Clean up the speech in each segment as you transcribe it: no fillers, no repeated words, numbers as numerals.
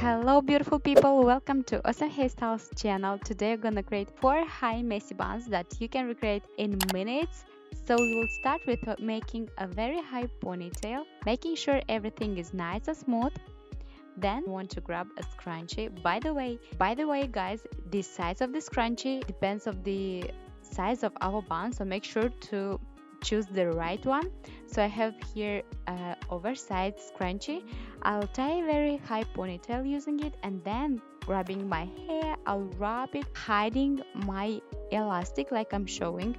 Hello beautiful people, welcome to Awesome Hairstyles channel. Today I'm gonna create 4 high messy buns that you can recreate in minutes. So we will start with making a very high ponytail, making sure everything is nice and smooth. Then you want to grab a scrunchie. By the way guys, the size of the scrunchie depends of the size of our bun, so make sure to choose the right one. So I have here a oversized scrunchie. I'll tie a very high ponytail using it, and then grabbing my hair, I'll wrap it, hiding my elastic like I'm showing.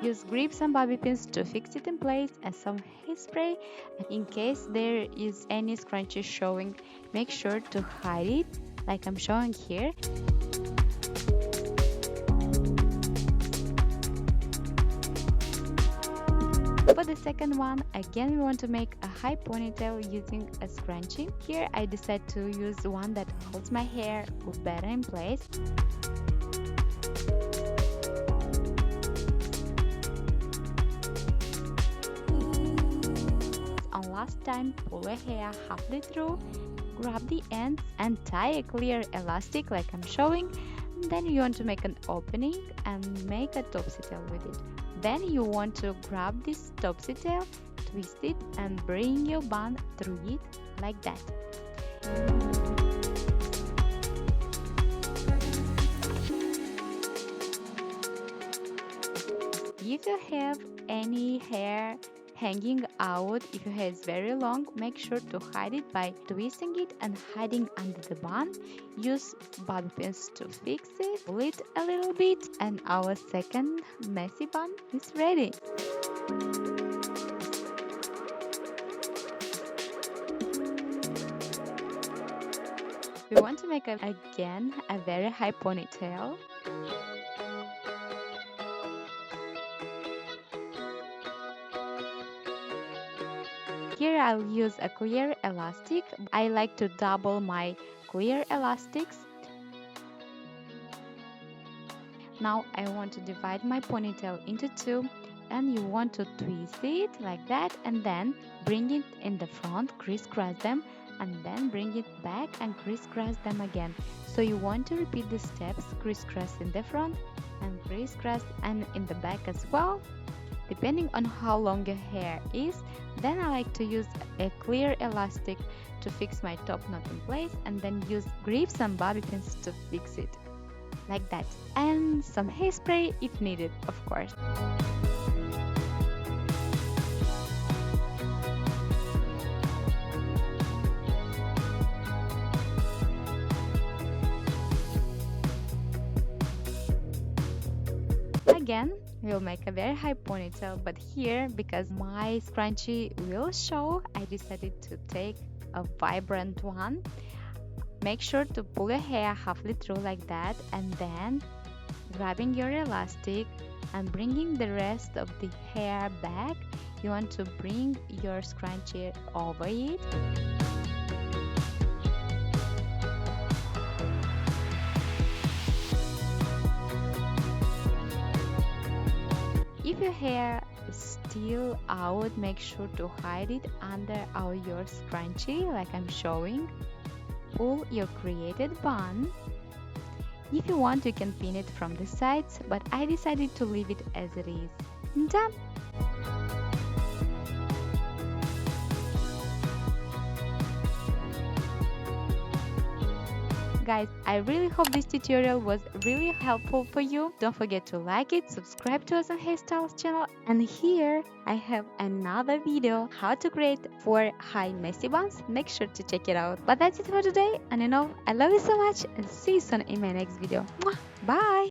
Use grips and bobby pins to fix it in place, and some hairspray. In case there is any scrunchie showing, make sure to hide it like I'm showing here. For the second one, again we want to make a high ponytail using a scrunchie. Here I decided to use one that holds my hair better in place. And last time, pull a hair halfway through, grab the ends and tie a clear elastic like I'm showing. Then you want to make an opening and make a topsy tail with it. Then you want to grab this topsy tail, twist it and bring your bun through it like that. If you have any hair hanging out, if your hair is very long, make sure to hide it by twisting it and hiding under the bun. Use bobby pins to fix it, pull it a little bit, and our second messy bun is ready. We want to make again a very high ponytail. Here I'll use a clear elastic. I like to double my clear elastics. Now I want to divide my ponytail into two, and you want to twist it like that and then bring it in the front, crisscross them, and then bring it back and crisscross them again. So you want to repeat the steps, crisscross in the front and crisscross and in the back as well, depending on how long your hair is. Then I like to use a clear elastic to fix my top knot in place, and then use grips and bobby pins to fix it like that, and some hairspray if needed, of course. Again, we'll make a very high ponytail, but here, because my scrunchie will show, I decided to take a vibrant one. Make sure to pull your hair halfway through like that, and then grabbing your elastic and bringing the rest of the hair back. You want to bring your scrunchie over it. If your hair is still out, make sure to hide it under your scrunchie like I'm showing. Pull your created bun. If you want, you can pin it from the sides, but I decided to leave it as it is. Done! Guys, I really hope this tutorial was really helpful for you. Don't forget to like it, subscribe to Awesome Hairstyles channel, and here I have another video how to create 4 high messy buns. Make sure to check it out. But that's it for today, and I love you so much, and see you soon in my next video. Mwah! Bye!